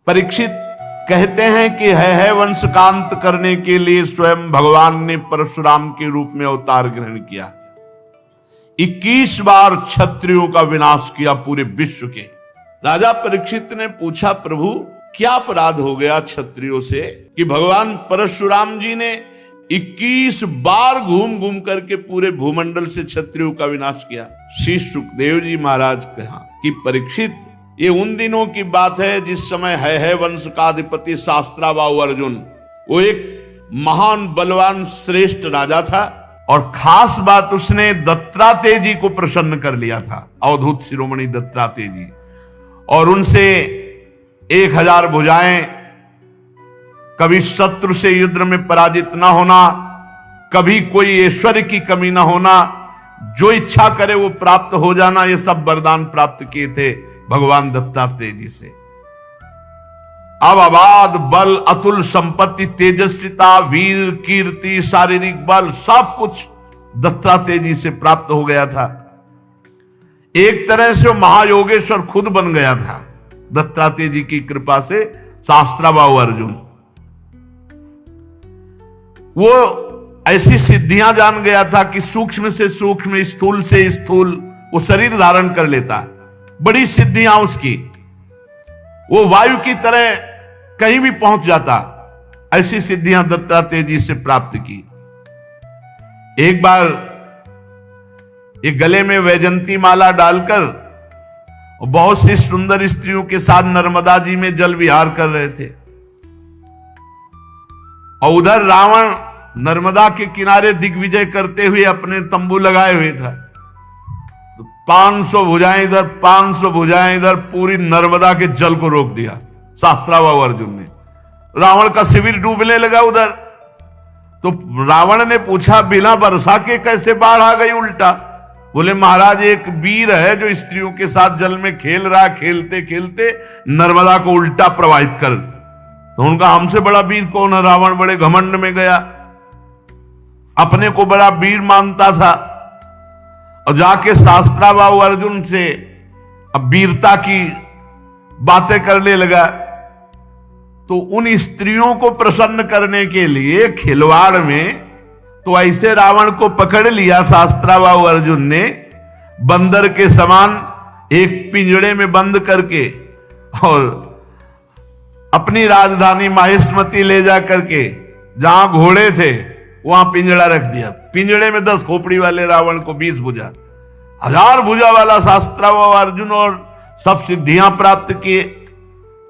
परीक्षित कहते हैं कि है वंश का अंत करने के लिए स्वयं भगवान ने परशुराम के रूप में अवतार ग्रहण किया। 21 बार क्षत्रियों का विनाश किया पूरे विश्व के। राजा परीक्षित ने पूछा, प्रभु क्या अपराध हो गया क्षत्रियों से कि भगवान परशुराम जी ने 21 बार घूम घूम करके पूरे भूमंडल से क्षत्रियों का विनाश किया। श्री सुखदेव जी महाराज कहा कि परीक्षित, ये उन दिनों की बात है जिस समय है वंश का अधिपति शास्त्राबाहु अर्जुन, वो एक महान बलवान श्रेष्ठ राजा था और खास बात उसने दत्तात्रेय जी को प्रसन्न कर लिया था, अवधूत शिरोमणि दत्तात्रेय जी, और उनसे 1000 भुजाएं, कभी शत्रु से युद्ध में पराजित ना होना, कभी कोई ऐश्वर्य की कमी ना होना, जो इच्छा करे वो प्राप्त हो जाना, ये सब वरदान प्राप्त किए थे भगवान दत्तात्रेय जी से। अब अबाध बल, अतुल संपत्ति, तेजस्विता, वीर, कीर्ति, शारीरिक बल, सब कुछ दत्तात्रेय जी से प्राप्त हो गया था। एक तरह से वो महायोगेश्वर खुद बन गया था दत्तात्रेय जी की कृपा से। शास्त्राबाहु अर्जुन वो ऐसी सिद्धियां जान गया था कि सूक्ष्म से सूक्ष्म, स्थूल से स्थूल वो शरीर धारण कर लेता। बड़ी सिद्धियां उसकी, वो वायु की तरह कहीं भी पहुंच जाता। ऐसी सिद्धियां दत्तात्रेय जी से प्राप्त की। एक बार एक गले में वैजंती माला डालकर बहुत सी सुंदर स्त्रियों के साथ नर्मदा जी में जल विहार कर रहे थे और उधर रावण नर्मदा के किनारे दिग्विजय करते हुए अपने तंबू लगाए हुए था। 500 भुजाएं इधर, 500 भुजाएं इधर, पूरी नर्मदा के जल को रोक दिया शास्त्राबाहु अर्जुन ने। रावण का शिविर डूबने लगा उधर। तो रावण ने पूछा, बिना वर्षा के कैसे बाढ़ आ गई उल्टा? बोले, महाराज एक वीर है जो स्त्रियों के साथ जल में खेल रहा, खेलते खेलते नर्मदा को उल्टा प्रवाहित कर। तो उनका हमसे बड़ा वीर कौन है? रावण बड़े घमंड में गया, अपने को बड़ा वीर मानता था और जाके शास्त्राबाहु अर्जुन से अब वीरता की बातें करने लगा। तो उन स्त्रियों को प्रसन्न करने के लिए खिलवाड़ में तो ऐसे रावण को पकड़ लिया शास्त्राबाहु अर्जुन ने, बंदर के समान एक पिंजड़े में बंद करके, और अपनी राजधानी माहिष्मती ले जा करके जहां घोड़े थे वहां पिंजड़ा रख दिया। पिंजड़े में 10 खोपड़ी वाले रावण को 20 भुजा, 1000 भुजा वाला शास्त्राबाहु अर्जुन, और सब सिद्धियां प्राप्त किए।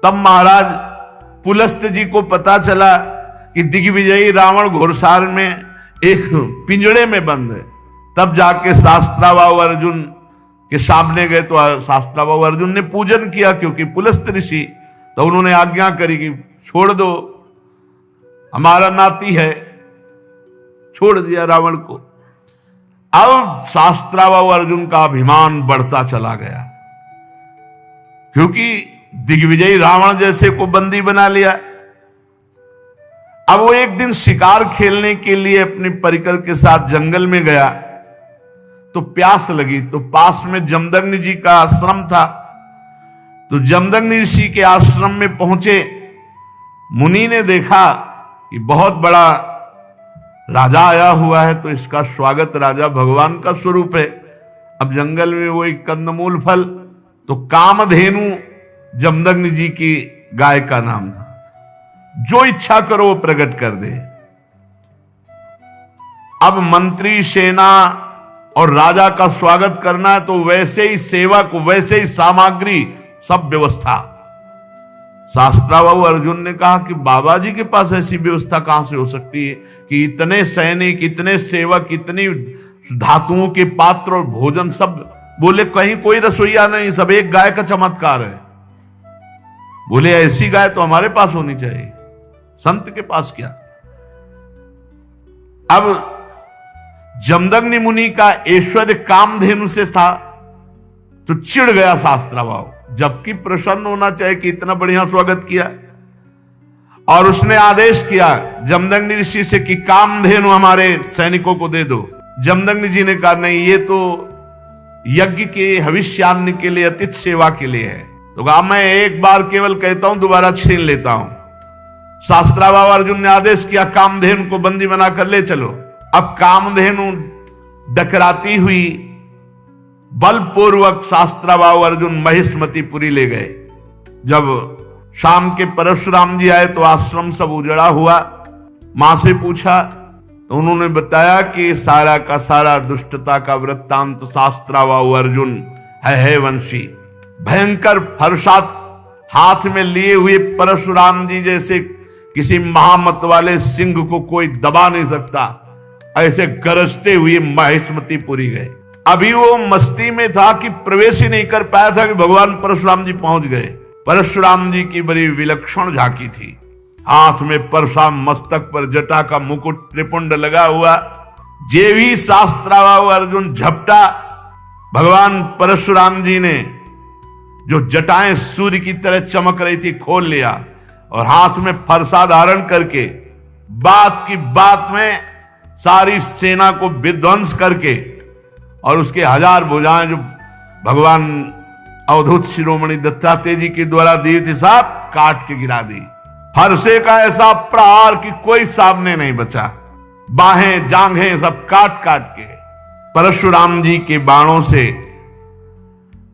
तब महाराज पुलस्त जी को पता चला कि दिग्विजयी रावण घोड़सार में एक पिंजड़े में बंद है। तब जाके शास्त्राबाहु अर्जुन के सामने गए तो शास्त्राबाहु अर्जुन ने पूजन किया, क्योंकि पुलस्त ऋषि, तो उन्होंने आज्ञा करी कि छोड़ दो, हमारा नाती है। छोड़ दिया रावण को। अब शास्त्राबाहु अर्जुन का अभिमान बढ़ता चला गया, क्योंकि दिग्विजयी रावण जैसे को बंदी बना लिया। अब वो एक दिन शिकार खेलने के लिए अपने परिकर के साथ जंगल में गया तो प्यास लगी। तो पास में जमदग्नि जी का आश्रम था। तो जमदग्नि ऋषि के आश्रम में पहुंचे। मुनि ने देखा कि बहुत बड़ा राजा आया हुआ है, तो इसका स्वागत, राजा भगवान का स्वरूप है। अब जंगल में वो एक कंदमूल फल, तो कामधेनु जमदग्नि जी की गाय का नाम था। जो इच्छा करो वो प्रकट कर दे। अब मंत्री, सेना और राजा का स्वागत करना है तो वैसे ही सेवक, वैसे ही सामग्री, सब व्यवस्था। शास्त्राबाहु अर्जुन ने कहा कि बाबा जी के पास ऐसी व्यवस्था कहां से हो सकती है कि इतने सैनिक, इतने सेवक, इतनी धातुओं के पात्र और भोजन सब। बोले, कहीं कोई रसोईया नहीं, सब एक गाय का चमत्कार है। बोले, ऐसी गाय तो हमारे पास होनी चाहिए, संत के पास क्या। अब जमदग्नि मुनि का ऐश्वर्य कामधेनु से था, तो चिढ़ गया शास्त्राबाहु, जबकि प्रसन्न होना चाहिए कि इतना बढ़िया स्वागत किया। और उसने आदेश किया जमदग्नि ऋषि से कि कामधेनु हमारे सैनिकों को दे दो। जमदग्नि जी ने कहा, नहीं, ये तो यज्ञ के हविष्यान्न के लिए, अतिथि सेवा के लिए है। तो कहा मैं एक बार केवल कहता हूं, दोबारा छीन लेता हूं। शास्त्राबाव अर्जुन ने आदेश किया, कामधेनु को बंदी बनाकर ले चलो। अब कामधेनु डकराती हुई बलपूर्वक शास्त्राबाव अर्जुन महिष्मतीपुरी ले गए। जब शाम के परशुराम जी आए तो आश्रम सब उजड़ा हुआ। मां से पूछा तो उन्होंने बताया कि सारा का सारा दुष्टता का वृत्तांत शास्त्राबाव अर्जुन है वंशी। भयंकर फरसात हाथ में लिए हुए परशुराम जी जैसे किसी महामत वाले सिंह को कोई दबा नहीं सकता, ऐसे गरजते हुए महिष्मतीपुरी गए। अभी वो मस्ती में था कि प्रवेश ही नहीं कर पाया था कि भगवान परशुराम जी पहुंच गए। परशुराम जी की बड़ी विलक्षण झांकी थी। हाथ में परशुराम, मस्तक पर जटा का मुकुट, त्रिपुंड लगा हुआ। जे भी शास्त्राबाव अर्जुन झपटा, भगवान परशुराम जी ने जो जटाएं सूर्य की तरह चमक रही थी खोल लिया और हाथ में फरसा धारण करके बात की बात में सारी सेना को विध्वंस करके और उसके 1000 भुजाएं जो भगवान अवधूत शिरोमणि दत्तात्रेय जी के द्वारा दी थी, सब काट के गिरा दी। फरसे का ऐसा प्रहार कि कोई सामने नहीं बचा। बाहें जांघें सब काट काट के। परशुराम जी के बाणों से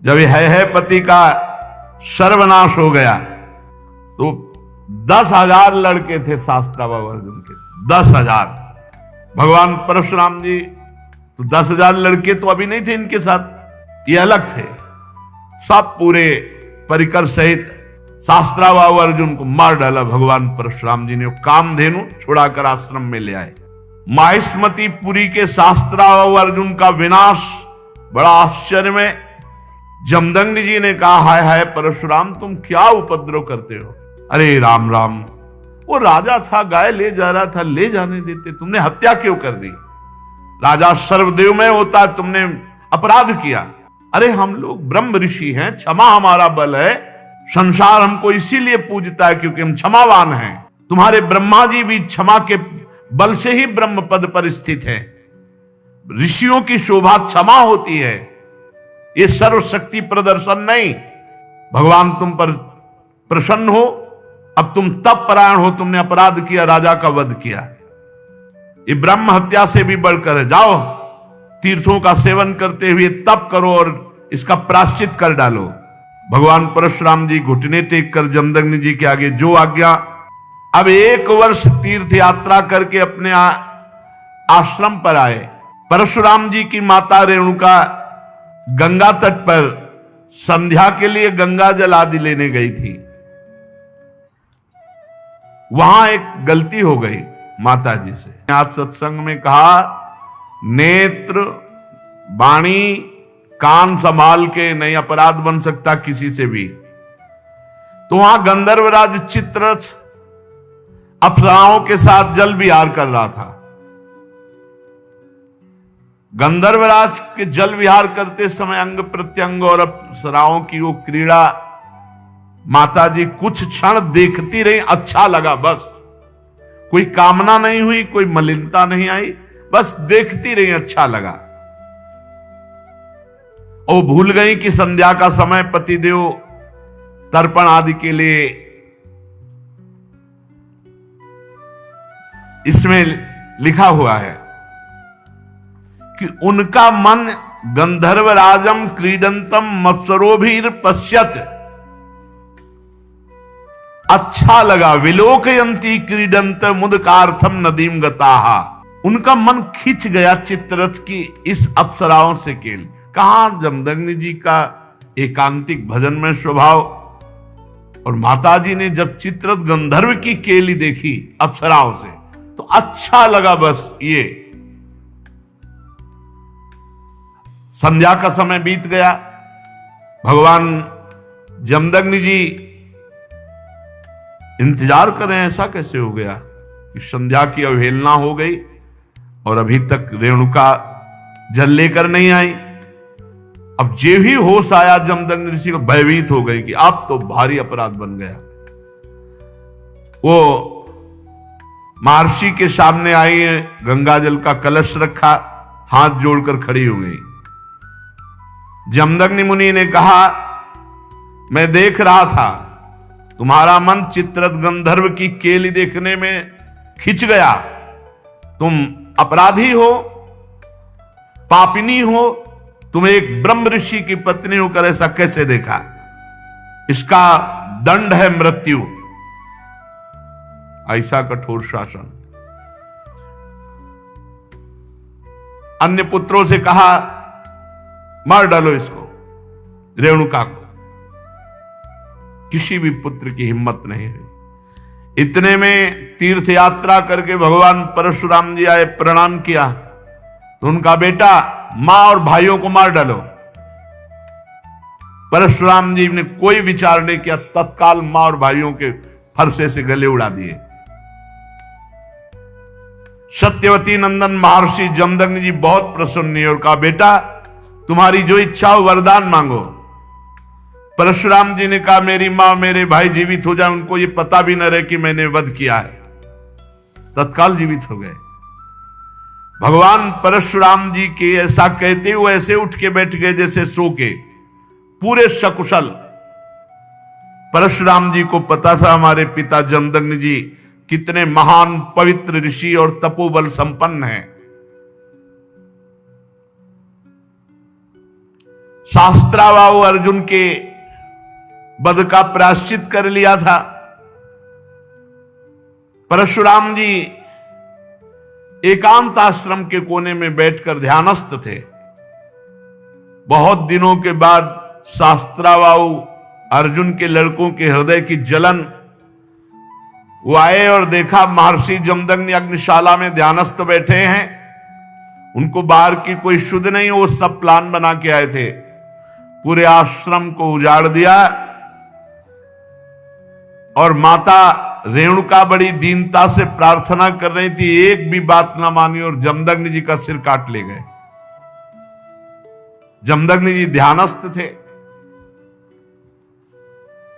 जब है पति का सर्वनाश हो गया तो 10,000 लड़के थे शास्त्राबाव अर्जुन के, 10,000। भगवान परशुराम जी तो 10,000 लड़के तो अभी नहीं थे इनके साथ, ये अलग थे। सब पूरे परिकर सहित शास्त्राबाव अर्जुन को मार डाला भगवान परशुराम जी ने। कामधेनु छुड़ाकर आश्रम में ले आए। महिष्मतीपुरी के शास्त्राबाव अर्जुन का विनाश बड़ा आश्चर्य में। जमदग्नि जी ने कहा, हाय हाय परशुराम, तुम क्या उपद्रव करते हो? अरे राम राम, वो राजा था, गाय ले जा रहा था, ले जाने देते, तुमने हत्या क्यों कर दी? राजा सर्वदेवमय होता है, तुमने अपराध किया। अरे हम लोग ब्रह्म ऋषि हैं, क्षमा हमारा बल है, संसार हमको इसीलिए पूजता है क्योंकि हम क्षमावान हैं। तुम्हारे ब्रह्मा जी भी क्षमा के बल से ही ब्रह्म पद पर स्थित है। ऋषियों की शोभा क्षमा होती है, ये सर्वशक्ति प्रदर्शन नहीं। भगवान तुम पर प्रसन्न हो, अब तुम तप परायण हो, तुमने अपराध किया, राजा का वध किया, ये ब्रह्म हत्या से भी बढ़कर है। जाओ तीर्थों का सेवन करते हुए तप करो और इसका प्रायश्चित कर डालो। भगवान परशुराम जी घुटने टेक कर जमदग्नि जी के आगे जो आज्ञा। अब 1 वर्ष तीर्थ यात्रा करके अपने आश्रम पर आए। परशुराम जी की माता रेणुका गंगा तट पर संध्या के लिए गंगा जल आदि लेने गई थी। वहां एक गलती हो गई माता जी से। आज सत्संग में कहा, नेत्र वाणी कान संभाल के नहीं अपराध बन सकता किसी से भी। तो वहां गंधर्वराज चित्ररथ अप्सराओं के साथ जल विहार कर रहा था। गंधर्वराज के जल विहार करते समय अंग प्रत्यंग और अप्सराओं की वो क्रीड़ा माता जी कुछ क्षण देखती रही। अच्छा लगा, बस कोई कामना नहीं हुई, कोई मलिनता नहीं आई, बस देखती रही, अच्छा लगा। और भूल गई कि संध्या का समय पतिदेव तर्पण आदि के लिए इसमें लिखा हुआ है कि उनका मन गंधर्वराजम क्रीडंतम मत्सरोभिर पश्यत, अच्छा लगा। विलोकयंती क्रीडंत मुदकार्थम नदीम गताहा, उनका मन खिंच गया चित्ररथ की इस अप्सराओं से केल। कहा जमदग्नि जी का एकांतिक भजन में स्वभाव, और माताजी ने जब चित्ररथ गंधर्व की केली देखी अप्सराओं से तो अच्छा लगा। बस ये संध्या का समय बीत गया। भगवान जमदग्नि जी इंतजार कर रहे हैं, ऐसा कैसे हो गया कि संध्या की अवहेलना हो गई और अभी तक रेणुका जल लेकर नहीं आई। अब जे ही होश आया जमदग्नि ऋषि को, भयभीत हो गई कि अब तो भारी अपराध बन गया। वो महर्षि के सामने आई, गंगा जल का कलश रखा, हाथ जोड़कर खड़ी हो गई। जमदग्नि मुनि ने कहा मैं देख रहा था तुम्हारा मन चित्ररथ गंधर्व की केली देखने में खिंच गया। तुम अपराधी हो, पापिनी हो, तुम एक ब्रह्म ऋषि की पत्नी होकर ऐसा कैसे देखा? इसका दंड है मृत्यु। ऐसा कठोर शासन। अन्य पुत्रों से कहा मार डालो इसको, रेणुका को। किसी भी पुत्र की हिम्मत नहीं है। इतने में तीर्थ यात्रा करके भगवान परशुराम जी आए, प्रणाम किया तो उनका बेटा मां और भाइयों को मार डालो। परशुराम जी ने कोई विचार नहीं किया, तत्काल मां और भाइयों के फरसे से गले उड़ा दिए। सत्यवती नंदन महर्षि जमदग्नि जी बहुत प्रसन्न हुए और कहा बेटा तुम्हारी जो इच्छा हो वरदान मांगो। परशुराम जी ने कहा मेरी मां मेरे भाई जीवित हो जाए, उनको ये पता भी न रहे कि मैंने वध किया है। तत्काल जीवित हो गए। भगवान परशुराम जी के ऐसा कहते हुए ऐसे उठ के बैठ गए जैसे सो के, पूरे सकुशल। परशुराम जी को पता था हमारे पिता जमदग्नि जी कितने महान पवित्र ऋषि और तपोबल संपन्न हैं। शास्त्राबाहु अर्जुन के वध का प्रायश्चित कर लिया था। परशुराम जी एकांत आश्रम के कोने में बैठकर ध्यानस्थ थे। बहुत दिनों के बाद शास्त्राबाहु अर्जुन के लड़कों के हृदय की जलन, वो आए और देखा महर्षि जमदग्नि अग्निशाला में ध्यानस्थ बैठे हैं। उनको बाहर की कोई शुद्ध नहीं, वो सब प्लान बना के आए थे। पूरे आश्रम को उजाड़ दिया और माता रेणुका बड़ी दीनता से प्रार्थना कर रही थी, एक भी बात ना मानी और जमदग्नि जी का सिर काट ले गए। जमदग्नि जी ध्यानस्थ थे।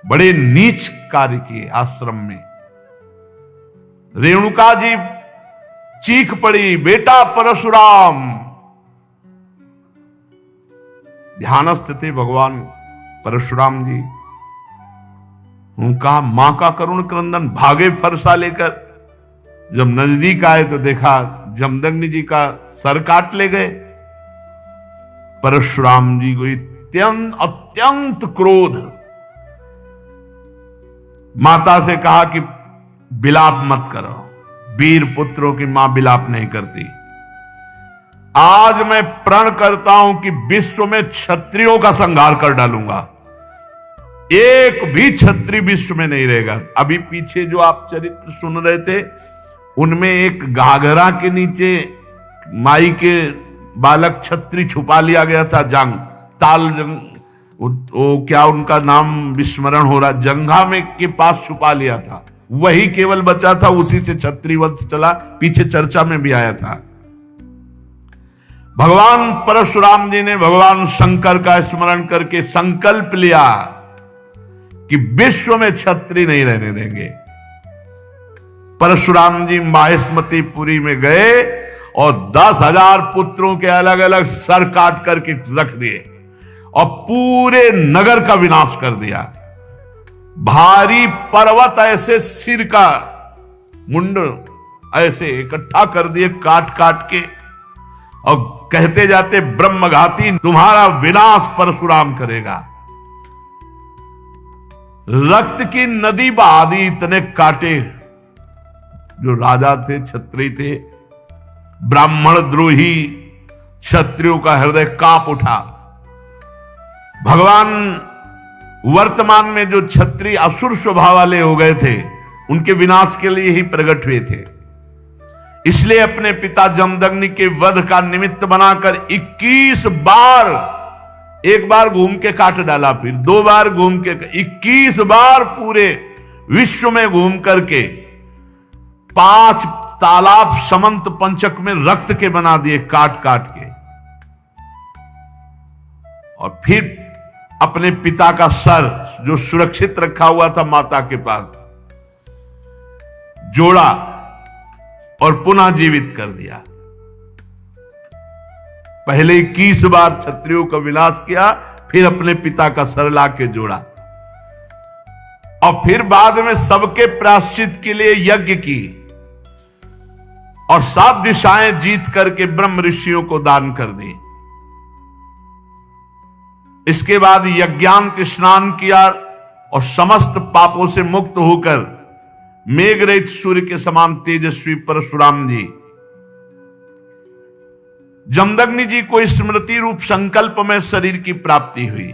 बड़े नीच कार्य किए आश्रम में। रेणुका जी चीख पड़ी बेटा परशुराम। ध्यानस्थ थे भगवान परशुराम जी। उनका मां का करुण क्रंदन, भागे फरसा लेकर। जब नजदीक आए तो देखा जमदग्नि जी का सर काट ले गए। परशुराम जी को अत्यंत क्रोध। माता से कहा कि बिलाप मत करो, वीर पुत्रों की मां बिलाप नहीं करती। आज मैं प्रण करता हूं कि विश्व में क्षत्रियों का संहार कर डालूंगा, एक भी क्षत्रिय विश्व में नहीं रहेगा। अभी पीछे जो आप चरित्र सुन रहे थे उनमें एक घाघरा के नीचे माई के बालक क्षत्रिय छुपा लिया गया था। वो क्या उनका नाम विस्मरण हो रहा, जंघा में के पास छुपा लिया था, वही केवल बचा था। उसी से क्षत्रिय वंश चला, पीछे चर्चा में भी आया था। भगवान परशुराम जी ने भगवान शंकर का स्मरण करके संकल्प लिया कि विश्व में क्षत्रिय नहीं रहने देंगे। परशुराम जी माहेश्मतीपुरी में गए और 10,000 पुत्रों के अलग अलग सर काट करके रख दिए और पूरे नगर का विनाश कर दिया। भारी पर्वत ऐसे सिर का मुंड ऐसे इकट्ठा कर दिए काट काट के, और कहते जाते ब्रह्मघाती तुम्हारा विनाश परशुराम करेगा। रक्त की नदी बहा दी, इतने काटे। जो राजा थे, क्षत्रिय थे, ब्राह्मण द्रोही क्षत्रियों का हृदय कांप उठा। भगवान वर्तमान में जो क्षत्रिय असुर स्वभाव वाले हो गए थे उनके विनाश के लिए ही प्रकट हुए थे। इसलिए अपने पिता जमदग्नि के वध का निमित्त बनाकर 21 बार, एक बार घूम के काट डाला, फिर 2 बार घूम के, 21 बार पूरे विश्व में घूम करके 5 तालाब समंत पंचक में रक्त के बना दिए काट काट के। और फिर अपने पिता का सर जो सुरक्षित रखा हुआ था माता के पास, जोड़ा और पुनः जीवित कर दिया। पहले 21 बार क्षत्रियों का विनाश किया, फिर अपने पिता का सर ला के जोड़ा। और फिर बाद में सबके प्रायश्चित के लिए यज्ञ की और 7 दिशाएं जीत करके ब्रह्म ऋषियों को दान कर दी। इसके बाद यज्ञांत स्नान किया और समस्त पापों से मुक्त होकर मेघ रहित सूर्य के समान तेजस्वी परशुराम जी जमदग्नि जी को स्मृति रूप संकल्प में शरीर की प्राप्ति हुई।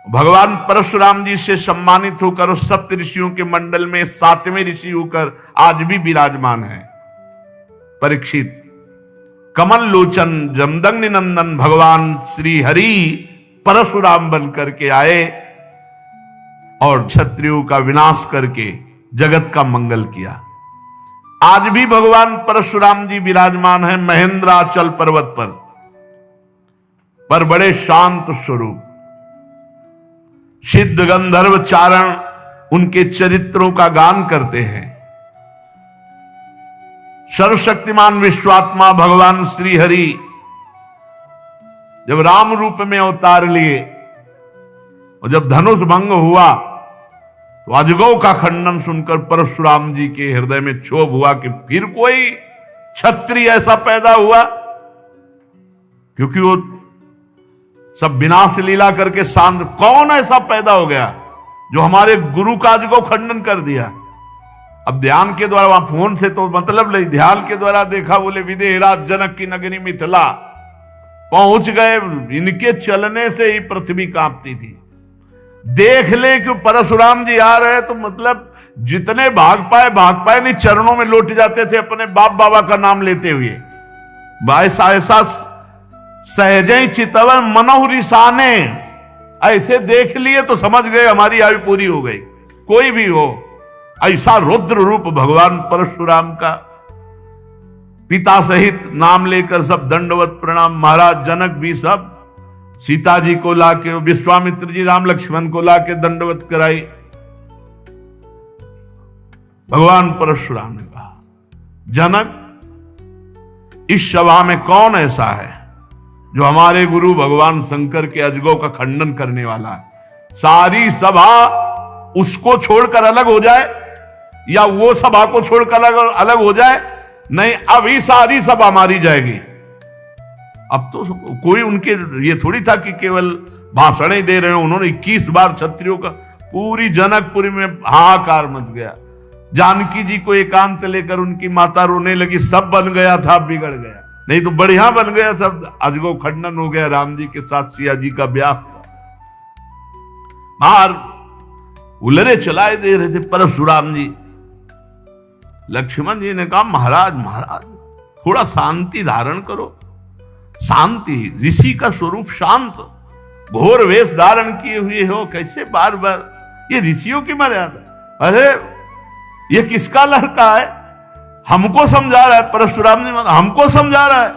भगवान परशुराम जी से सम्मानित होकर उस सप्त ऋषियों के मंडल में 7वें ऋषि होकर आज भी विराजमान है। परीक्षित कमल लोचन जमदग्नि नंदन भगवान श्री हरि परशुराम बन करके आए और क्षत्रियों का विनाश करके जगत का मंगल किया। आज भी भगवान परशुराम जी विराजमान है महेंद्राचल पर्वत पर बड़े शांत स्वरूप। सिद्ध गंधर्व चारण उनके चरित्रों का गान करते हैं। सर्वशक्तिमान विश्वात्मा भगवान श्री हरि जब राम रूप में अवतार लिए और जब धनुष भंग हुआ तो अजगौ का खंडन सुनकर परशुराम जी के हृदय में क्षोभ हुआ कि फिर कोई क्षत्रिय ऐसा पैदा हुआ, क्योंकि वो सब विनाश लीला करके शांत। कौन ऐसा पैदा हो गया जो हमारे गुरु का अजगौ खंडन कर दिया। अब ध्यान के द्वारा, वहां फोन से तो मतलब नहीं, ध्यान के द्वारा देखा, बोले विदेहराज जनक की नगरी मिथिला पहुंच गए। इनके चलने से ही पृथ्वी कांपती थी। देख ले कि परशुराम जी आ रहे तो मतलब जितने भाग पाए नहीं, चरणों में लौट जाते थे अपने बाप बाबा का नाम लेते हुए। ऐसा सहजे चितवन मनोह रिसाने, ऐसे देख लिए तो समझ गए हमारी आयु पूरी हो गई। कोई भी हो, ऐसा रुद्र रूप भगवान परशुराम का। पिता सहित नाम लेकर सब दंडवत प्रणाम। महाराज जनक भी सब सीता जी को लाके, विश्वामित्र जी राम लक्ष्मण को लाके दंडवत कराई। भगवान परशुराम ने कहा, जनक इस सभा में कौन ऐसा है जो हमारे गुरु भगवान शंकर के अजगौ का खंडन करने वाला है। सारी सभा उसको छोड़कर अलग हो जाए या वो सभा को छोड़कर अलग हो जाए, नहीं अभी सारी सभा मारी जाएगी। अब तो कोई उनके ये थोड़ी था कि केवल भाषण ही दे रहे हो। उन्होंने 21 बार क्षत्रियों का, पूरी जनकपुरी में हाहाकार मच गया। जानकी जी को एकांत लेकर उनकी माता रोने लगी, सब बन गया था बिगड़ गया, नहीं तो बढ़िया बन गया था। अजगौ खंडन हो गया, राम जी के साथ सिया जी का ब्याह हुआ। बाहर उलरे चलाए दे रहे थे परशुराम जी। लक्ष्मण जी ने कहा, महाराज थोड़ा शांति धारण करो। शांति, ऋषि का स्वरूप शांत, घोर वेश धारण किए हुए हो, कैसे बार बार, ये ऋषियों की मर्यादा। अरे ये किसका लड़का है, हमको समझा रहा है। परशुराम जी हमको समझा रहा है,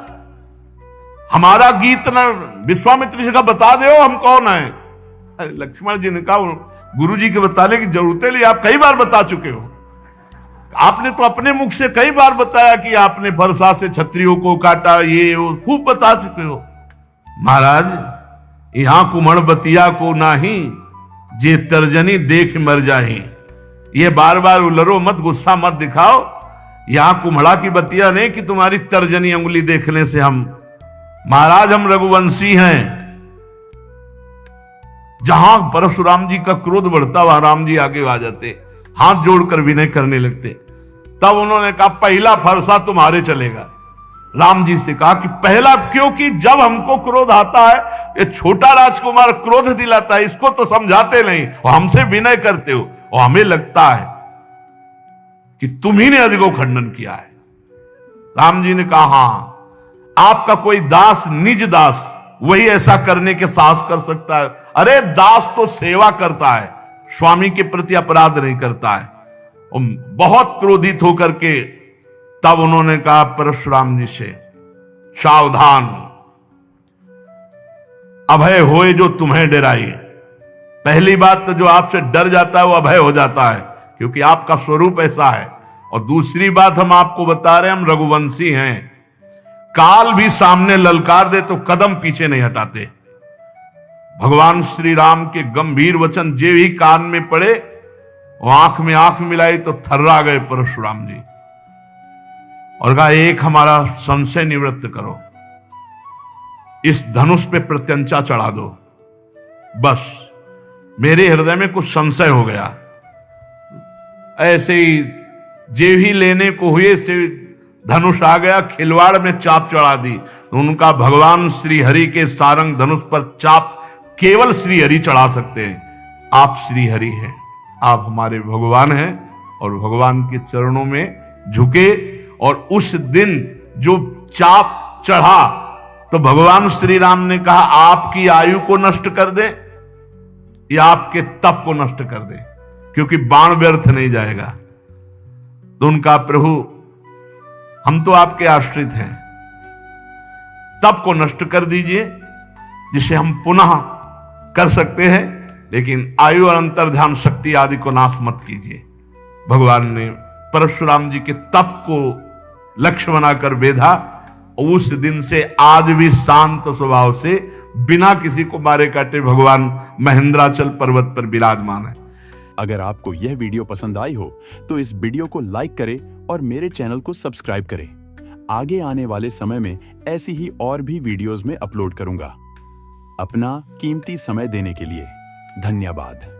हमारा गीत न विश्वामित्र जी का बता दो हम कौन है। अरे लक्ष्मण जी ने कहा, गुरु जी के बताने की जरूरत नहीं, आप कई बार बता चुके हो। आपने तो अपने मुख से कई बार बताया कि आपने फरसा से क्षत्रियों को काटा, ये वो खूब बता चुके हो। महाराज यहां कुमड़ बतिया को नाही, जे तर्जनी देख मर जाही। ये बार बार उलरो मत, गुस्सा मत दिखाओ। यहां कुम्हड़ा की बतिया नहीं कि तुम्हारी तर्जनी उंगली देखने से हम, महाराज हम रघुवंशी हैं। जहां परशुराम जी का क्रोध बढ़ता वहां राम जी आगे आ जाते, हाथ जोड़कर विनय करने लगते। तब उन्होंने कहा, पहला फरसा तुम्हारे चलेगा। राम जी से कहा कि पहला, क्योंकि जब हमको क्रोध आता है, ये छोटा राजकुमार क्रोध दिलाता है, इसको तो समझाते नहीं और हमसे विनय करते हो, और हमें लगता है कि तुम्ही ने अजगौ खंडन किया है। राम जी ने कहा, हां आपका कोई दास, निज दास, वही ऐसा करने के साहस कर सकता है। अरे दास तो सेवा करता है, स्वामी के प्रति अपराध नहीं करता है। और बहुत क्रोधित होकर के तब उन्होंने कहा परशुराम जी से, सावधान, अभय होए जो तुम्हें डराए। पहली बात तो जो आपसे डर जाता है वो अभय हो जाता है, क्योंकि आपका स्वरूप ऐसा है। और दूसरी बात हम आपको बता रहे हैं, हम रघुवंशी हैं। काल भी सामने ललकार दे तो कदम पीछे नहीं हटाते। भगवान श्री राम के गंभीर वचन जे ही कान में पड़े वो आंख में आंख मिलाई तो थर्रा गए परशुराम जी और कहा, एक हमारा संशय निवृत्त करो, इस धनुष पे प्रत्यंचा चढ़ा दो। बस मेरे हृदय में कुछ संशय हो गया। ऐसे ही जे ही लेने को हुए से धनुष आ गया, खिलवाड़ में चाप चढ़ा दी। तो उनका भगवान श्री हरि के सारंग धनुष पर चाप केवल श्री हरि चढ़ा सकते हैं। आप श्री हरि हैं, आप हमारे भगवान हैं और भगवान के चरणों में झुके। और उस दिन जो चाप चढ़ा तो भगवान श्री राम ने कहा, आपकी आयु को नष्ट कर दे या आपके तप को नष्ट कर दे, क्योंकि बाण व्यर्थ नहीं जाएगा। तो उनका, प्रभु हम तो आपके आश्रित हैं, तप को नष्ट कर दीजिए जिसे हम पुनः कर सकते हैं, लेकिन आयु और अंतर्ध्यान शक्ति आदि को नाश मत कीजिए। भगवान ने परशुराम जी के तप को लक्ष्य बनाकर बेधा। उस दिन से आज भी शांत स्वभाव से बिना किसी को मारे काटे भगवान महेंद्राचल पर्वत पर विराजमान है। अगर आपको यह वीडियो पसंद आई हो तो इस वीडियो को लाइक करें और मेरे चैनल को सब्सक्राइब करें। आगे आने वाले समय में ऐसी ही और भी वीडियोस में अपलोड करूंगा। अपना कीमती समय देने के लिए धन्यवाद।